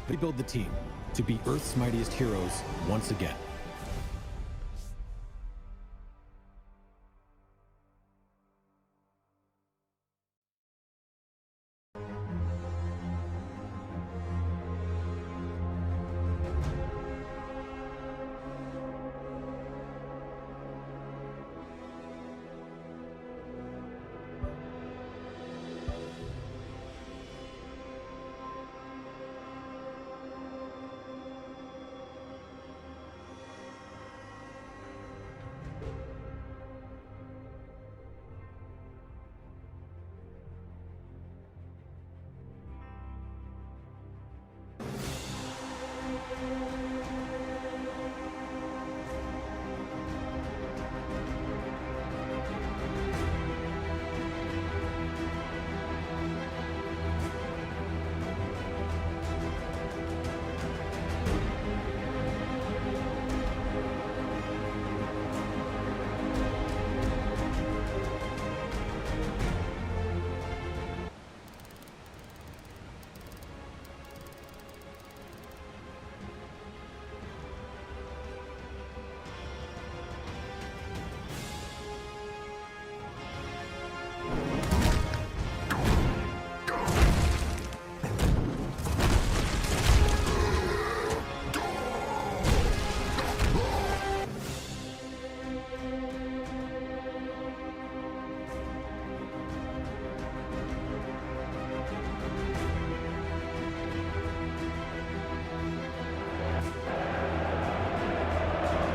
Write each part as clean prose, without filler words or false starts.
rebuild the team to be Earth's mightiest heroes once again.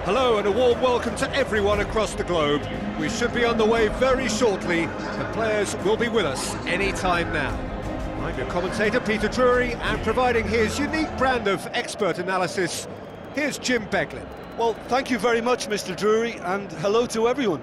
Hello and a warm welcome to everyone across the globe. We should be on the way very shortly. The players will be with us any time now. I'm your commentator, Peter Drury, and providing his unique brand of expert analysis, here's Jim Beglin. Well, thank you very much, Mr. Drury, and hello to everyone.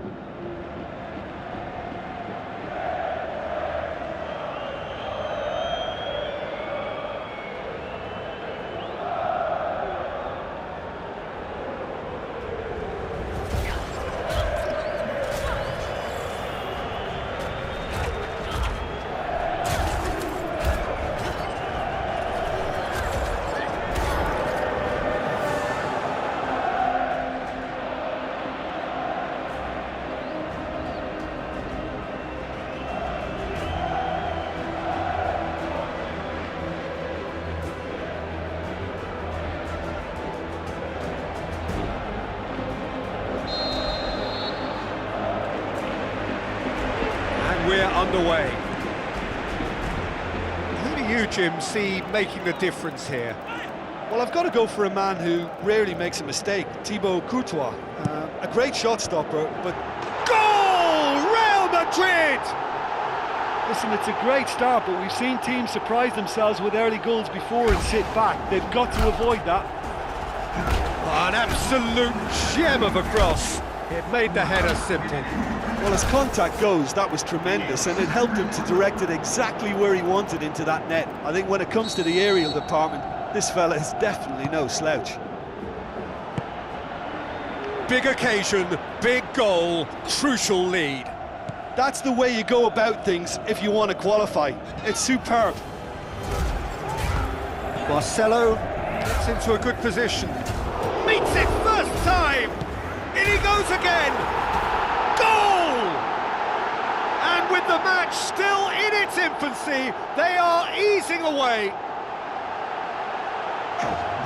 We're underway. Who do you, Jim, see making the difference here? Well, I've got to go for a man who rarely makes a mistake, Thibaut Courtois. A great shot stopper, but... Goal! Real Madrid! Listen, it's a great start, but we've seen teams surprise themselves with early goals before and sit back. They've got to avoid that. An absolute gem of a cross. It made the header simple. Well, as contact goes, that was tremendous, and it helped him to direct it exactly where he wanted into that net. I think when it comes to the aerial department, this fella is definitely no slouch. Big occasion, big goal, crucial lead. That's the way you go about things if you want to qualify. It's superb. Marcelo gets into a good position. Meets it first time! In he goes again! Goal! And with the match still in its infancy, they are easing away.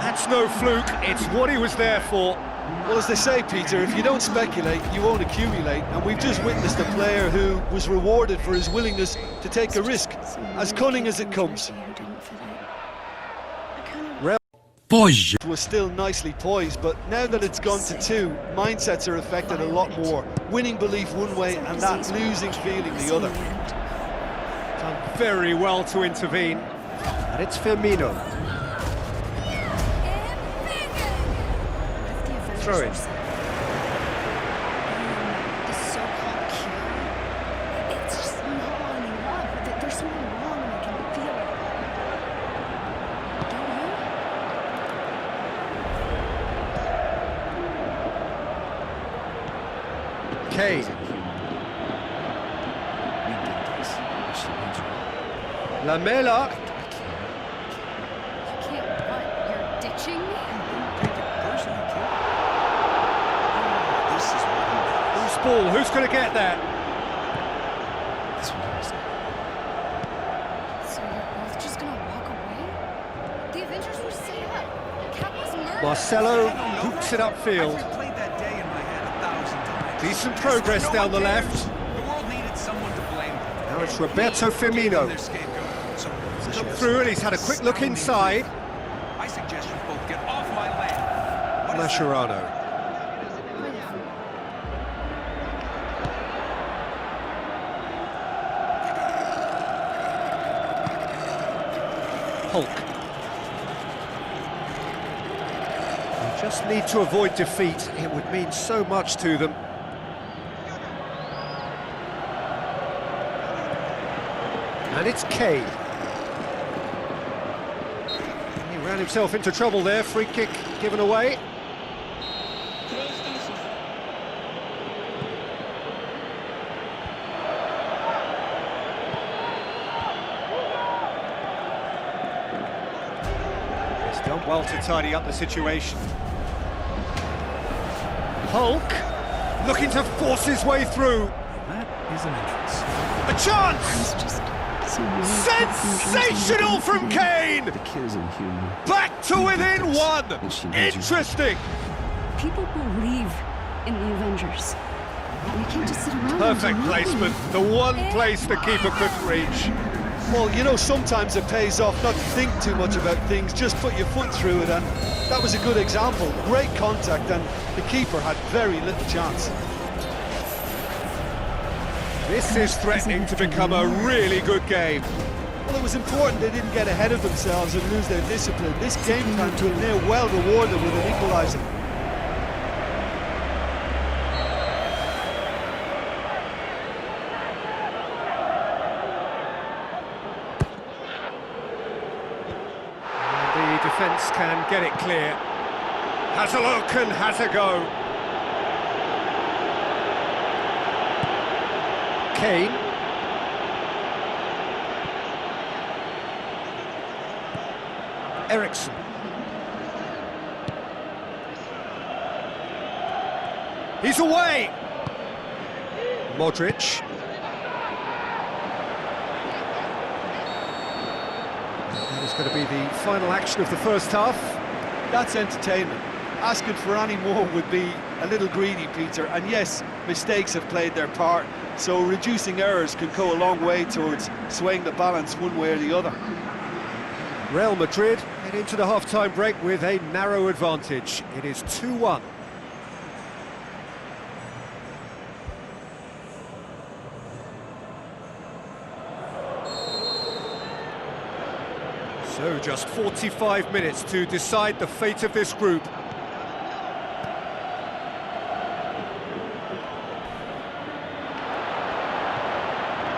That's no fluke, it's what he was there for. Well, as they say, Peter, if you don't speculate, you won't accumulate, and we've just witnessed a player who was rewarded for his willingness to take a risk, as cunning as it comes. Was still nicely poised, but now that it's gone to two, mindsets are affected a lot more. Winning belief one way and that losing feeling the other. Done very well to intervene. And it's Firmino. Throw it. Kane. Lamela. pitching me? Take it personally, kid. This is what he does. Who's ball? Who's going to get there? This one was So you're both just gonna walk away? The Avengers were set up. Cap was murdered. Marcelo hoops it upfield. I replayed that day in my head 1,000 times. Decent progress No down the one cares. left. The world needed someone to blame. Now it's Roberto Firmino. Their scapegoat. So Come through and he's had a quick look inside. I suggest you both get off my land. What is that? Mascherano. Hulk. They just need to avoid defeat. It would mean so much to them. And it's Kane. He ran himself into trouble there. Free kick given away. He's done well to tidy up the situation. Hulk looking to force his way through. That is an entrance. A chance! It's just so weird. Sensational from Kane! The kids and human. Back to within one! And she needs you. Interesting! People believe in the Avengers. We can't just sit around. Perfect and do nothing. placement. The one place the keeper couldn't reach. Well, you know, sometimes it pays off not to think too much about things, just put your foot through it, and that was a good example. Great contact, and the keeper had very little chance. This is threatening to become a really good game. Well, it was important they didn't get ahead of themselves and lose their discipline. This game plan will now well reward them with an equaliser. The defence can get it clear. Has a look and has a go. Kane. Ericsson. He's away. Modric. That is going to be the final action of the first half. That's entertainment. Asking for any more would be a little greedy, Peter. And yes, mistakes have played their part, so reducing errors can go a long way towards swaying the balance one way or the other. Real Madrid head into the half-time break with a narrow advantage. It is 2-1. So just 45 minutes to decide the fate of this group.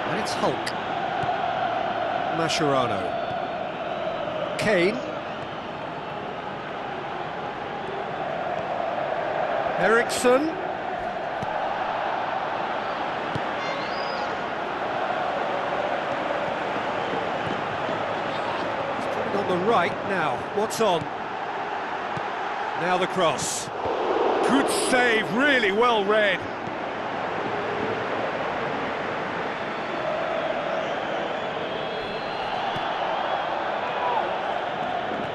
And it's Hulk. Mascherano. Kane. Ericsson. On the right now, what's on? Now the cross. Good save, really well read.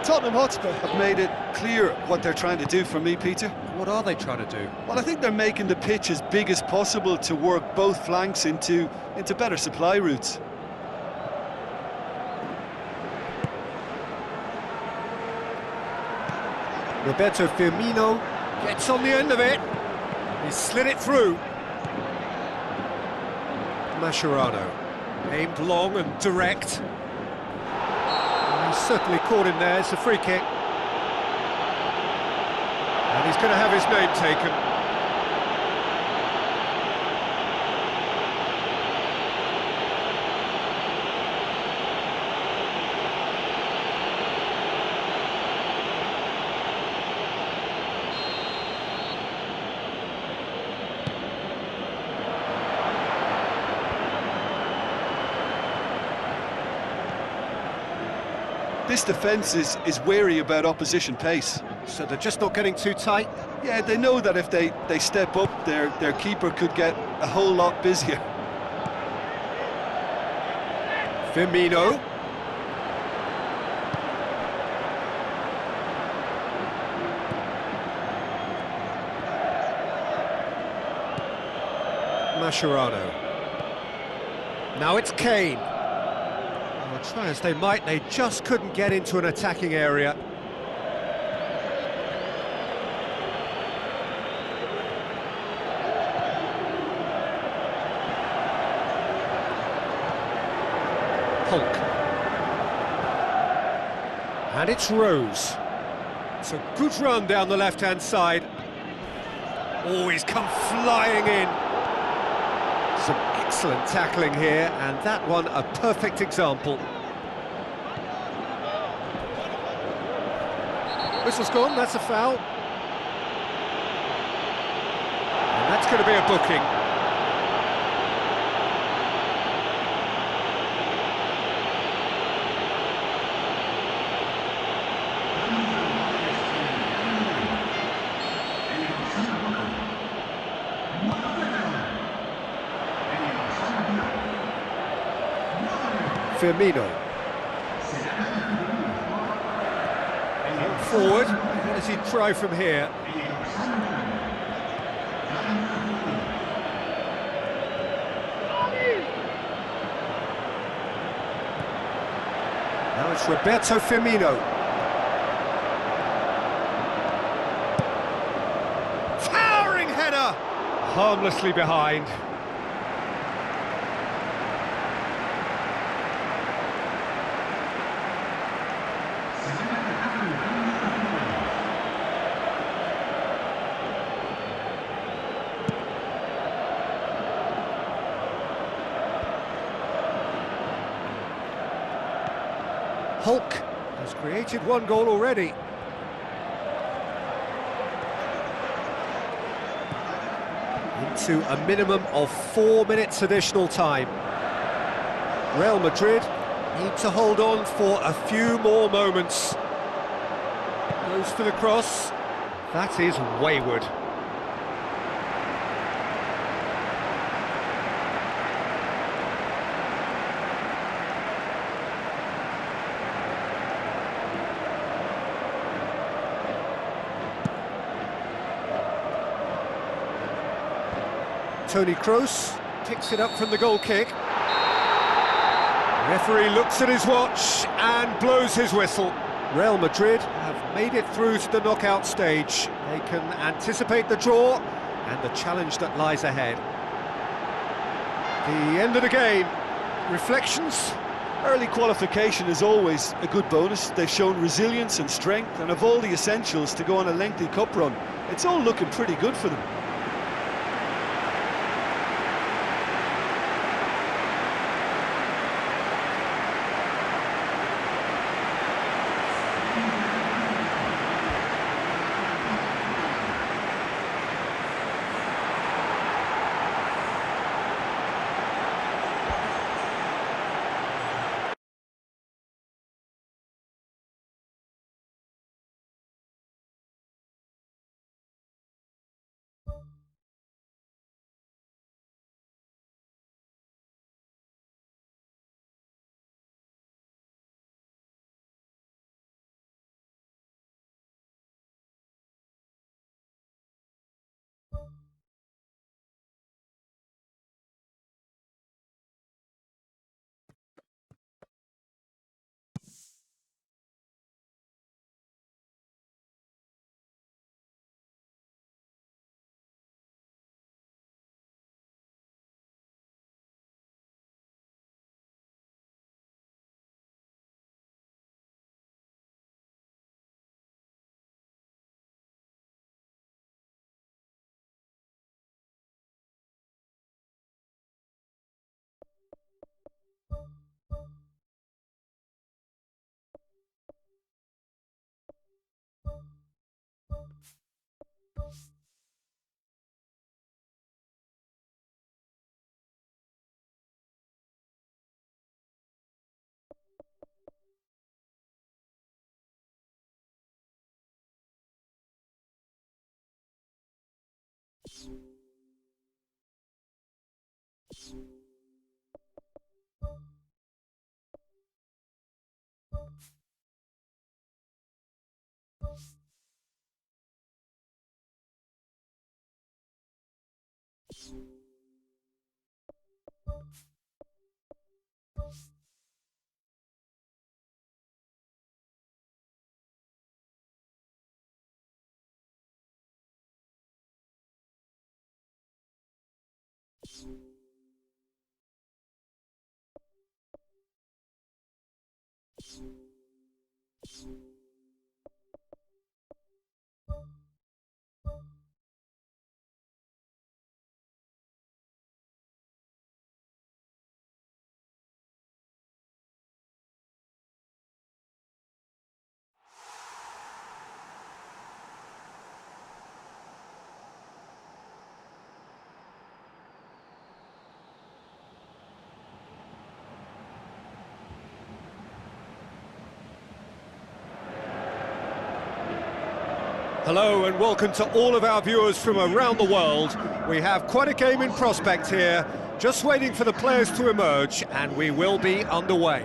Tottenham Hotspur have made it clear what they're trying to do for me, Peter. What are they trying to do? Well, I think they're making the pitch as big as possible to work both flanks into better supply routes. Roberto Firmino gets on the end of it. He slid it through. Mascherano aimed long and direct. And he's certainly caught him there. It's a free kick. And he's going to have his name taken. This defence is wary about opposition pace. So they're just not getting too tight. Yeah, they know that if they step up, their keeper could get a whole lot busier. Firmino. Mascherano. Now it's Kane. Well, try as they might, they just couldn't get into an attacking area. Hulk. And it's Rose. It's a good run down the left-hand side. Oh, he's come flying in. Some excellent tackling here, and that one a perfect example. Whistle's gone, that's a foul. And that's going to be a booking. Firmino. Forward, what does he try from here? Now it's Roberto Firmino. Towering header! Harmlessly behind. Hulk has created one goal already. Into a minimum of 4 minutes additional time. Real Madrid need to hold on for a few more moments. Goes for the cross. That is wayward. Toni Kroos picks it up from the goal kick. Referee looks at his watch and blows his whistle. Real Madrid have made it through to the knockout stage. They can anticipate the draw and the challenge that lies ahead. The end of the game. Reflections? Early qualification is always a good bonus. They've shown resilience and strength and have all the essentials to go on a lengthy cup run. It's all looking pretty good for them. Hello and welcome to all of our viewers from around the world. We have quite a game in prospect here, just waiting for the players to emerge, and we will be underway.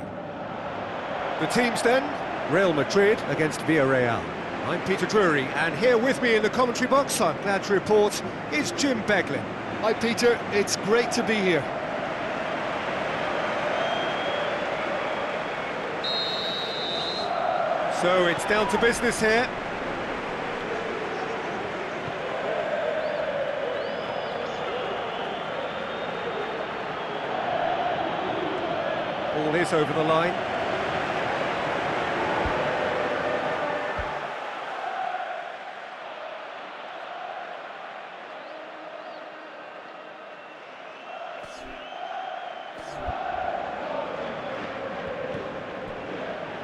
The teams then, Real Madrid against Villarreal. I'm Peter Drury, and here with me in the commentary box, I'm glad to report, is Jim Beglin. Hi Peter, it's great to be here. So it's down to business here. Ball is over the line.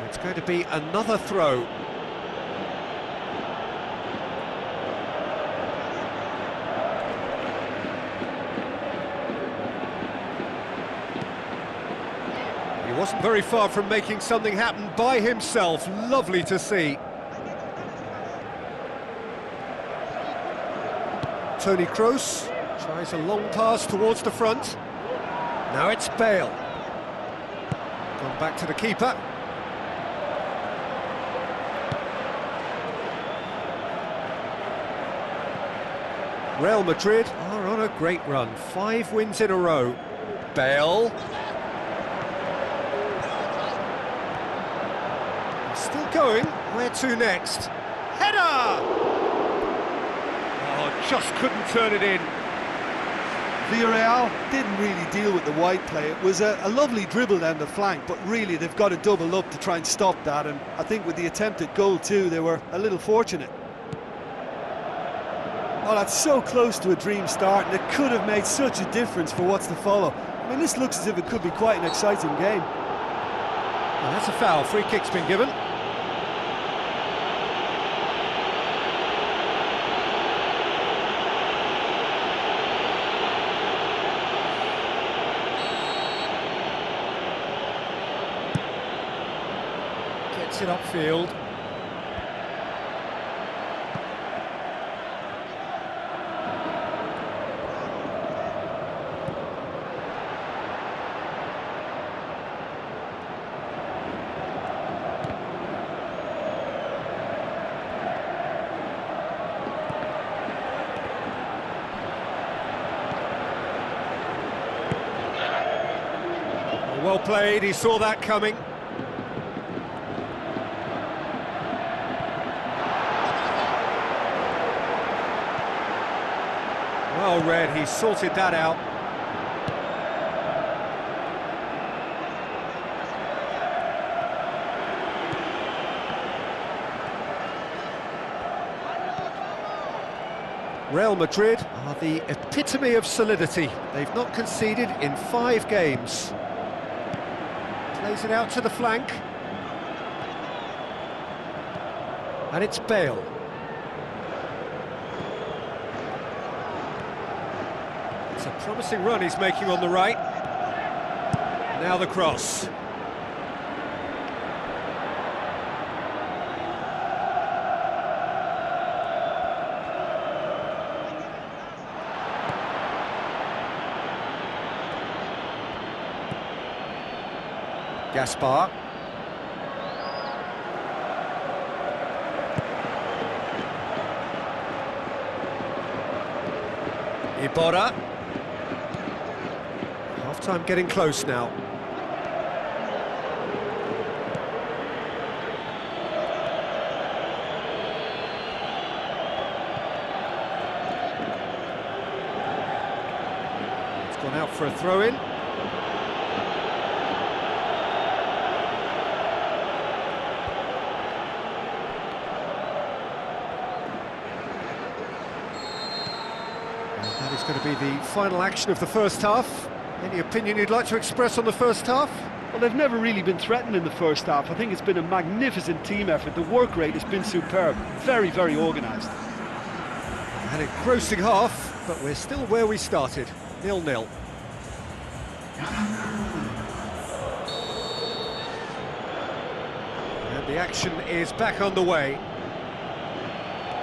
It's going to be another throw. He wasn't very far from making something happen by himself. Lovely to see. Toni Kroos tries a long pass towards the front. Now it's Bale. Gone back to the keeper. Real Madrid are on a great run. 5 wins in a row. Bale. Still going. Where to next? Header! Oh, just couldn't turn it in. Villarreal didn't really deal with the wide play. It was a lovely dribble down the flank, but really they've got to double up to try and stop that, and I think with the attempted goal too, they were a little fortunate. Oh, that's so close to a dream start, and it could have made such a difference for what's to follow. I mean, this looks as if it could be quite an exciting game. Well, that's a foul. Free kick's been given. Gets it upfield. Well played, he saw that coming. Well read, he sorted that out. Real Madrid are the epitome of solidity. They've not conceded in 5 games. Plays it out to the flank. And it's Bale. It's a promising run he's making on the right. Now the cross. Gaspar. Iborra. Half-time getting close now. It's gone out for a throw-in. That is going to be the final action of the first half. Any opinion you'd like to express on the first half? Well, they've never really been threatened in the first half. I think it's been a magnificent team effort. The work rate has been superb. Very, very organised. An engrossing half, but we're still where we started, 0-0. And the action is back underway.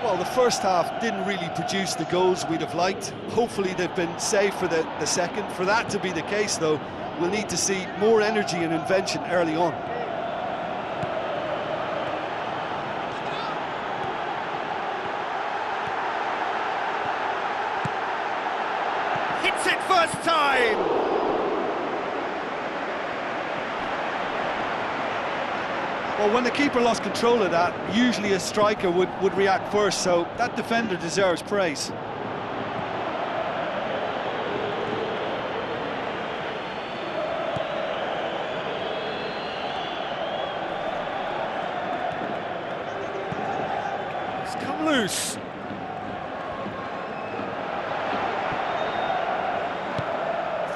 Well, the first half didn't really produce the goals we'd have liked. Hopefully they've been saved for the second. For that to be the case, though, we'll need to see more energy and invention early on. Hits it first time! Well, when the keeper lost control of that, usually a striker would react first, so that defender deserves praise. It's come loose.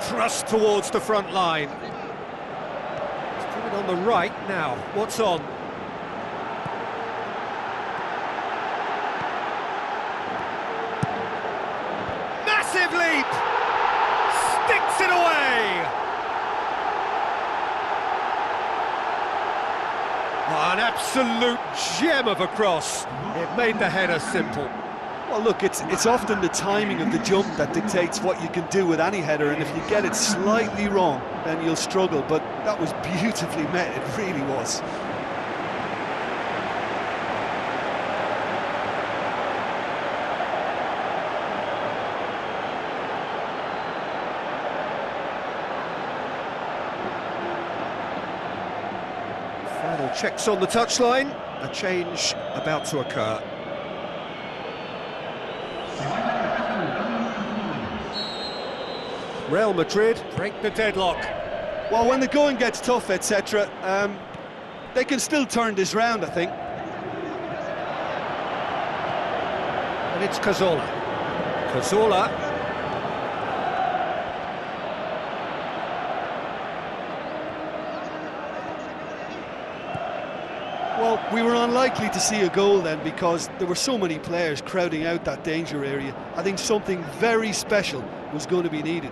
Thrust towards the front line. On the right now, what's on? Massive leap! Sticks it away! Oh, an absolute gem of a cross. It made the header simple. Well, look, it's often the timing of the jump that dictates what you can do with any header, and if you get it slightly wrong, then you'll struggle, but that was beautifully met, it really was. Final checks on the touchline, a change about to occur. Real Madrid break the deadlock. Well, when the going gets tough, etc., they can still turn this round, I think. And it's Cazorla. Cazorla. Well, we were unlikely to see a goal then because there were so many players crowding out that danger area. I think something very special was going to be needed.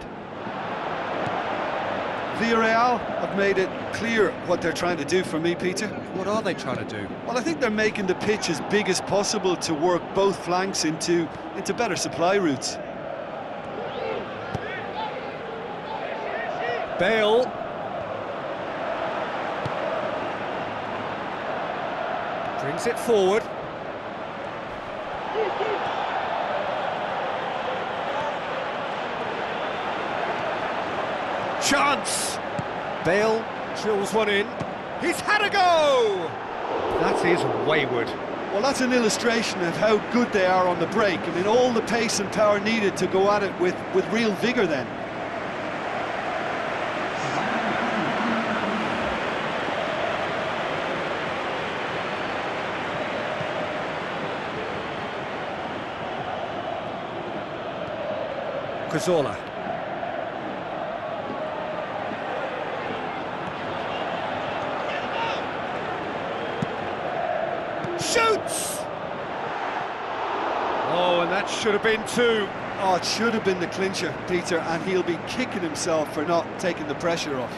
Villarreal have made it clear what they're trying to do for me, Peter. What are they trying to do? Well, I think they're making the pitch as big as possible to work both flanks into better supply routes. Bale. Brings it forward. Chance! Bale drills one in. He's had a go! That is wayward. Well, that's an illustration of how good they are on the break. I mean, all the pace and power needed to go at it with real vigour then. Cazorla. Shoots! Oh, and that should have been two. Oh, it should have been the clincher, Peter, and he'll be kicking himself for not taking the pressure off.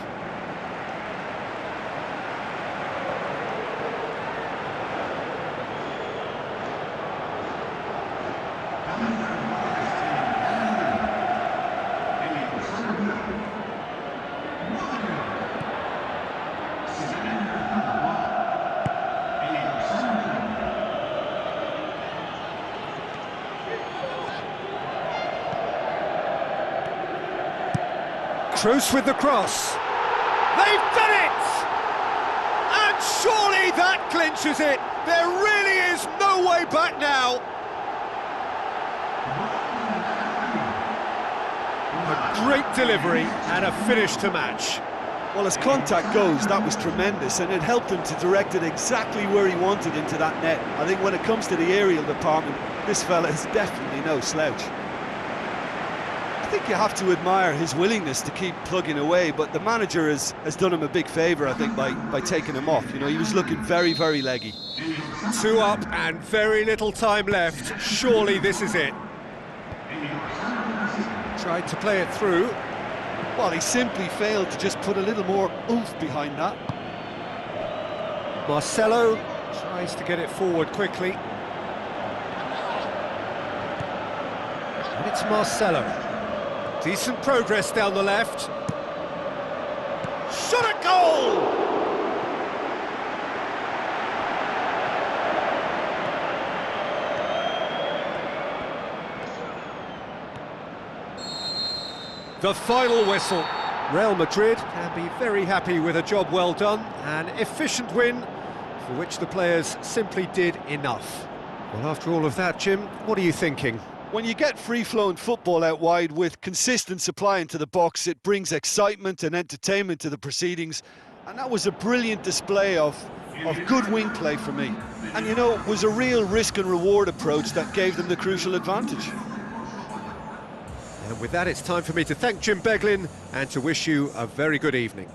Truce with the cross. They've done it! And surely that clinches it. There really is no way back now. A great delivery and a finish to match. Well, as contact goes, that was tremendous, and it helped him to direct it exactly where he wanted into that net. I think when it comes to the aerial department, this fella is definitely no slouch. I think you have to admire his willingness to keep plugging away, but the manager has done him a big favour, I think, by taking him off. You know, he was looking very, very leggy. 2 up and very little time left. Surely this is it. Tried to play it through. Well, he simply failed to just put a little more oomph behind that. Marcelo tries to get it forward quickly. And it's Marcelo. Decent progress down the left. Shot at goal! The final whistle. Real Madrid can be very happy with a job well done, an efficient win for which the players simply did enough. Well, after all of that, Jim, what are you thinking? When you get free-flowing football out wide with consistent supply into the box, it brings excitement and entertainment to the proceedings, and that was a brilliant display of good wing play for me. And you know, it was a real risk and reward approach that gave them the crucial advantage. And with that, it's time for me to thank Jim Beglin and to wish you a very good evening.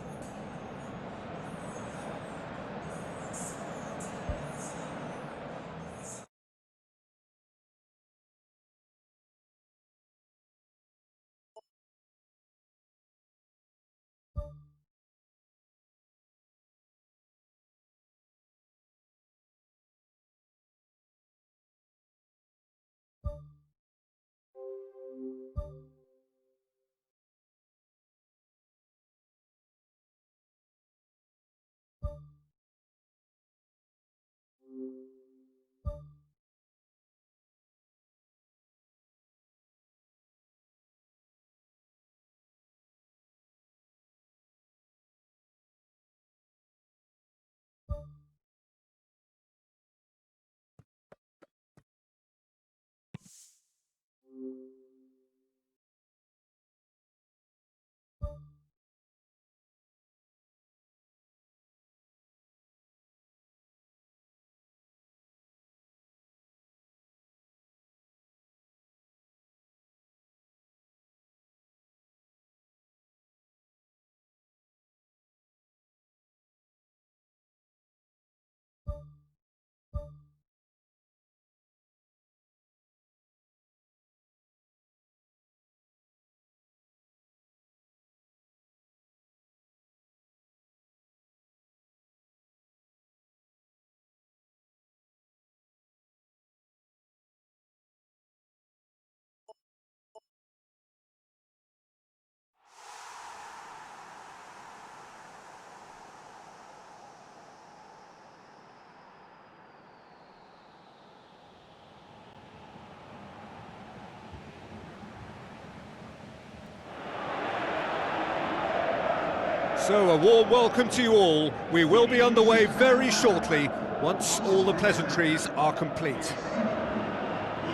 So a warm welcome to you all. We will be underway very shortly once all the pleasantries are complete.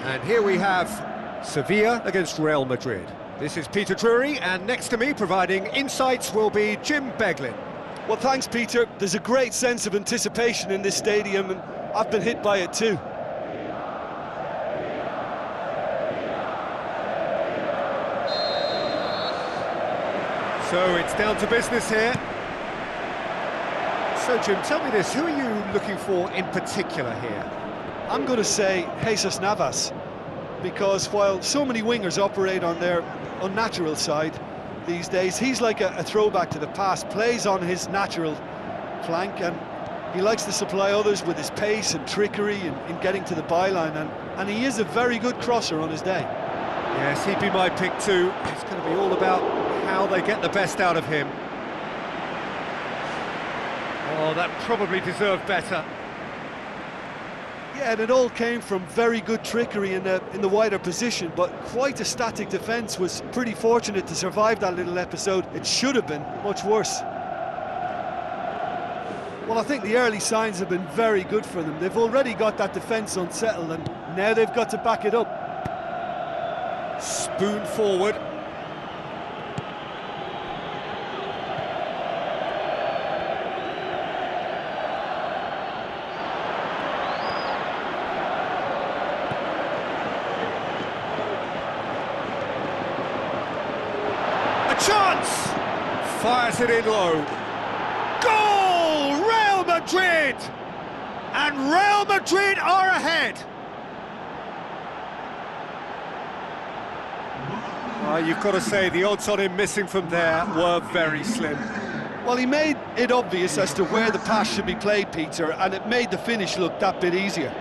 And here we have Sevilla against Real Madrid. This is Peter Drury, and next to me providing insights will be Jim Beglin. Well, thanks, Peter. There's a great sense of anticipation in this stadium, and I've been hit by it too. So it's down to business here. So Jim, tell me this, who are you looking for in particular here? I'm going to say Jesus Navas, because while so many wingers operate on their unnatural side these days, he's like a throwback to the past, plays on his natural flank, and he likes to supply others with his pace and trickery in getting to the byline, and he is a very good crosser on his day. Yes, he'd be my pick too. It's going to be all about how they get the best out of him. Oh, that probably deserved better. Yeah, and it all came from very good trickery in the wider position, but quite a static defence. Was pretty fortunate to survive that little episode. It should have been much worse. Well, I think the early signs have been very good for them. They've already got that defence unsettled, and now they've got to back it up. Spoon forward. Chance! Fires it in low. Goal! Real Madrid! And Real Madrid are ahead. You've got to say the odds on him missing from there were very slim. Well, he made it obvious as to where the pass should be played, Peter, and it made the finish look that bit easier.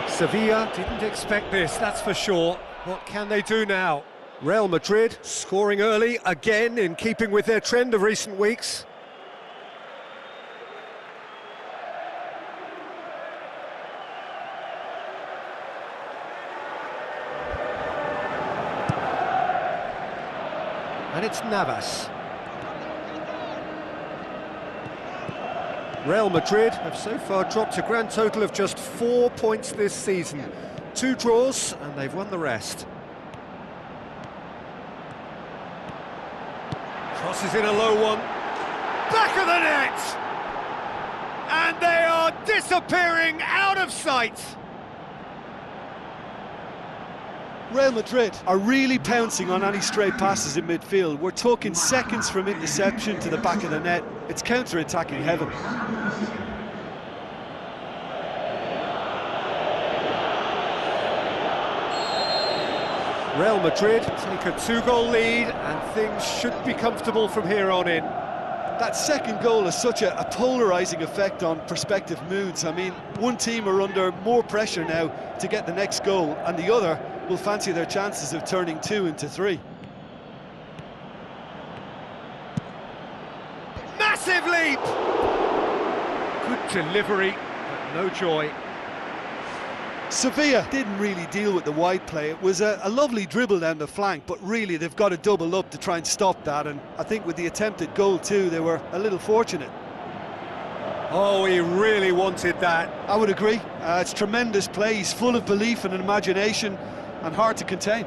Sevilla didn't expect this, that's for sure. What can they do now? Real Madrid scoring early, again in keeping with their trend of recent weeks. And it's Navas. Real Madrid have so far dropped a grand total of just 4 points this season. 2 draws, and they've won the rest. Crosses in a low one. Back of the net! And they are disappearing out of sight! Real Madrid are really pouncing on any stray passes in midfield. We're talking seconds from interception to the back of the net. It's counter-attacking heaven. Real Madrid take a 2-goal lead and things should be comfortable from here on in. That second goal has such a polarising effect on prospective moods. I mean, one team are under more pressure now to get the next goal, and the other will fancy their chances of turning 2 into 3. Massive leap! Good delivery, but no joy. Sevilla didn't really deal with the wide play. It was a lovely dribble down the flank, but really they've got to double up to try and stop that, and I think with the attempted goal too, they were a little fortunate. Oh, he really wanted that. I would agree. It's tremendous play. He's full of belief and imagination and hard to contain.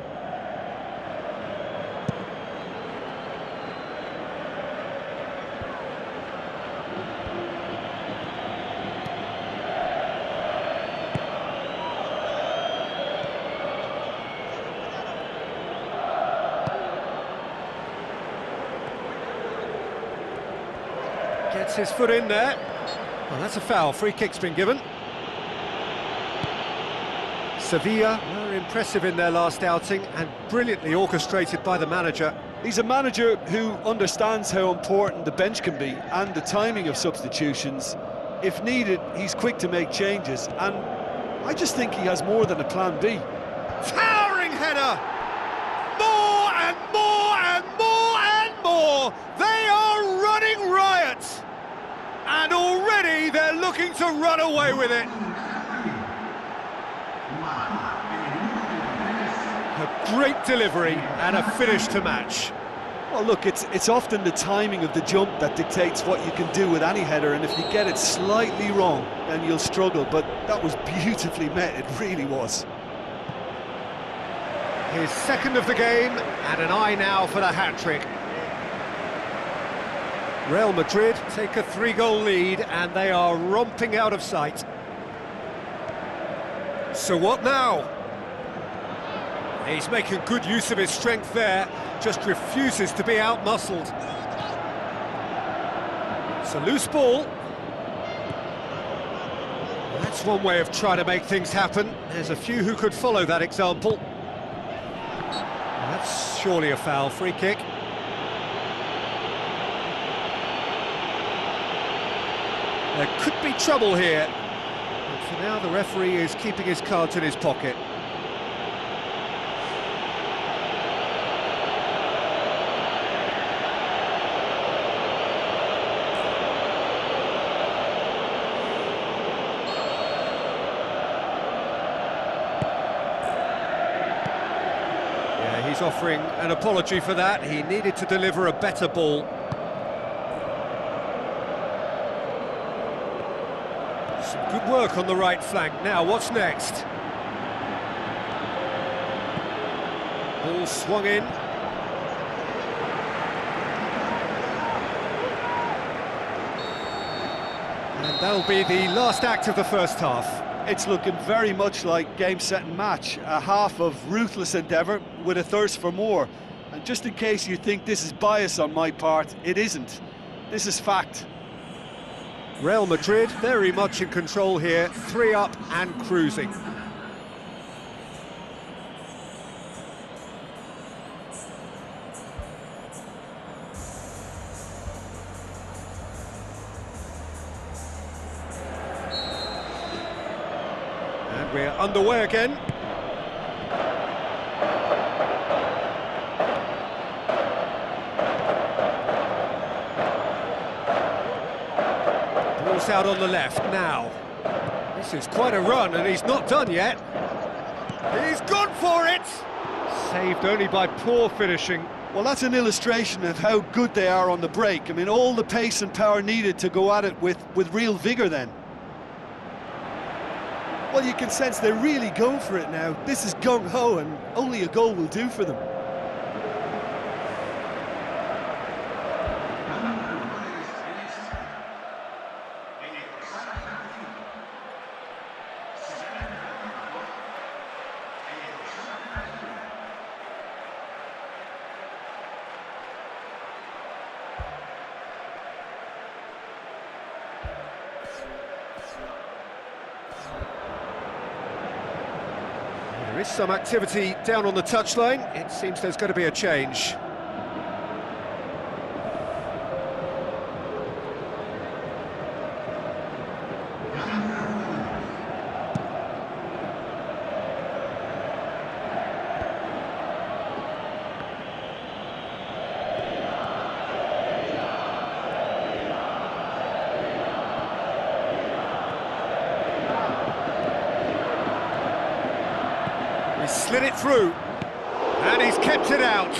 Gets his foot in there. Well, that's a foul. Free kick's been given. Sevilla were impressive in their last outing and brilliantly orchestrated by the manager. He's a manager who understands how important the bench can be and the timing of substitutions. If needed, he's quick to make changes, and I just think he has more than a plan B. Towering header! More and more and more and more! They are running riot! And already they're looking to run away with it. A great delivery and a finish to match. Well, look, it's often the timing of the jump that dictates what you can do with any header, and if you get it slightly wrong, then you'll struggle, but that was beautifully met, it really was. His second of the game, and an eye now for the hat-trick. Real Madrid take a 3-goal lead, and they are romping out of sight. So what now? He's making good use of his strength there, just refuses to be out-muscled. It's a loose ball. That's one way of trying to make things happen. There's a few who could follow that example. That's surely a foul. Free kick. There could be trouble here. But for now, the referee is keeping his cards in his pocket. Yeah, he's offering an apology for that. He needed to deliver a better ball. Some good work on the right flank. Now, what's next? Ball swung in. And that'll be the last act of the first half. It's looking very much like game, set and match. A half of ruthless endeavour with a thirst for more. And just in case you think this is bias on my part, it isn't. This is fact. Real Madrid very much in control here, 3 up and cruising. And we're underway again. Out on the left now. This is quite a run, and he's not done yet. He's gone for it! Saved only by poor finishing. Well, that's an illustration of how good they are on the break. I mean, all the pace and power needed to go at it with real vigour then. Well, you can sense they're really going for it now. This is gung-ho, and only a goal will do for them. There is some activity down on the touchline. It seems there's going to be a change. Slid it through, and he's kept it out.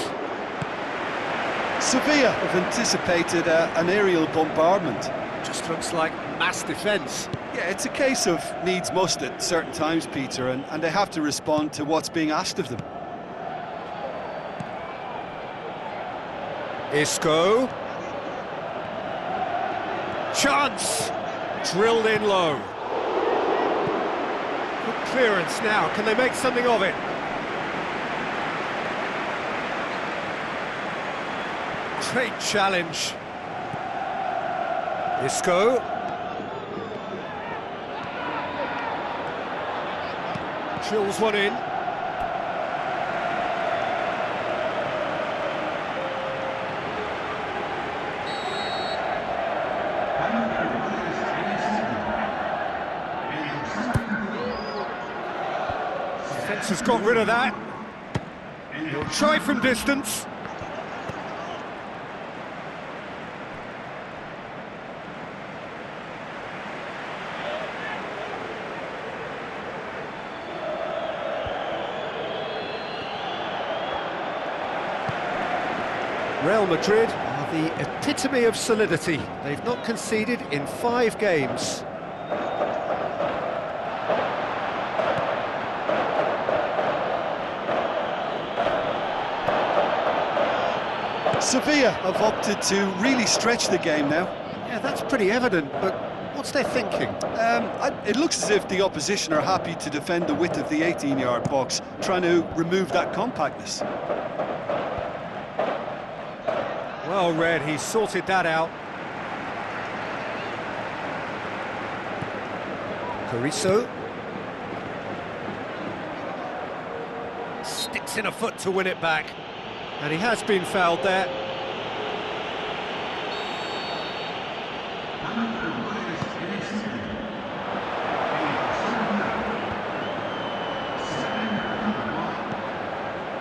Sevilla have anticipated an aerial bombardment. Just looks like mass defence. Yeah, it's a case of needs must at certain times, Peter, and they have to respond to what's being asked of them. Isco. Chance! Drilled in low. Good clearance now. Can they make something of it? Great challenge. Isco. Drills one in. Defence has got rid of that. He'll try from distance. Real Madrid are the epitome of solidity. They've not conceded in 5 games. Sevilla have opted to really stretch the game now. Yeah, that's pretty evident, but what's their thinking? It looks as if the opposition are happy to defend the width of the 18-yard box, trying to remove that compactness. Well read, he sorted that out. Carrizo. Sticks in a foot to win it back. And he has been fouled there.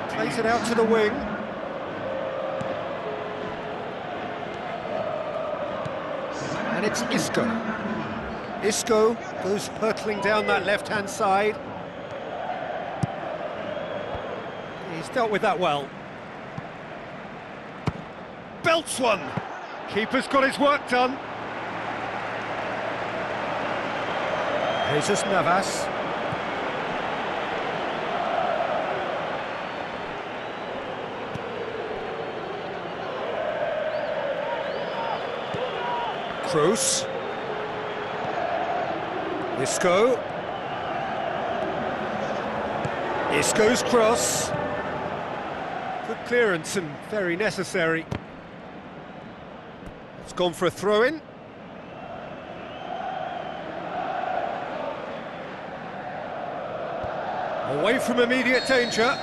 Plays it out to the wing. And it's Isco. Isco goes hurtling down that left-hand side. He's dealt with that well. Belts one. Keeper's got his work done. Jesus Navas. Cruz. Isco. Isco's cross. Good clearance and very necessary. It's gone for a throw-in. Away from immediate danger.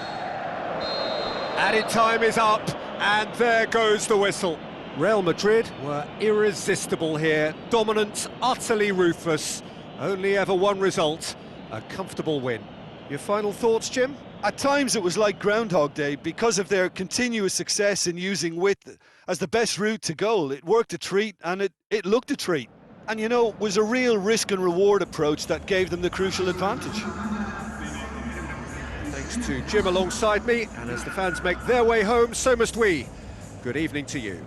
Added time is up, and there goes the whistle. Real Madrid were irresistible here, dominant, utterly ruthless. Only ever one result, a comfortable win. Your final thoughts, Jim? At times it was like Groundhog Day because of their continuous success in using width as the best route to goal. It worked a treat and it looked a treat. And you know, it was a real risk and reward approach that gave them the crucial advantage. Thanks to Jim alongside me, and as the fans make their way home, so must we. Good evening to you.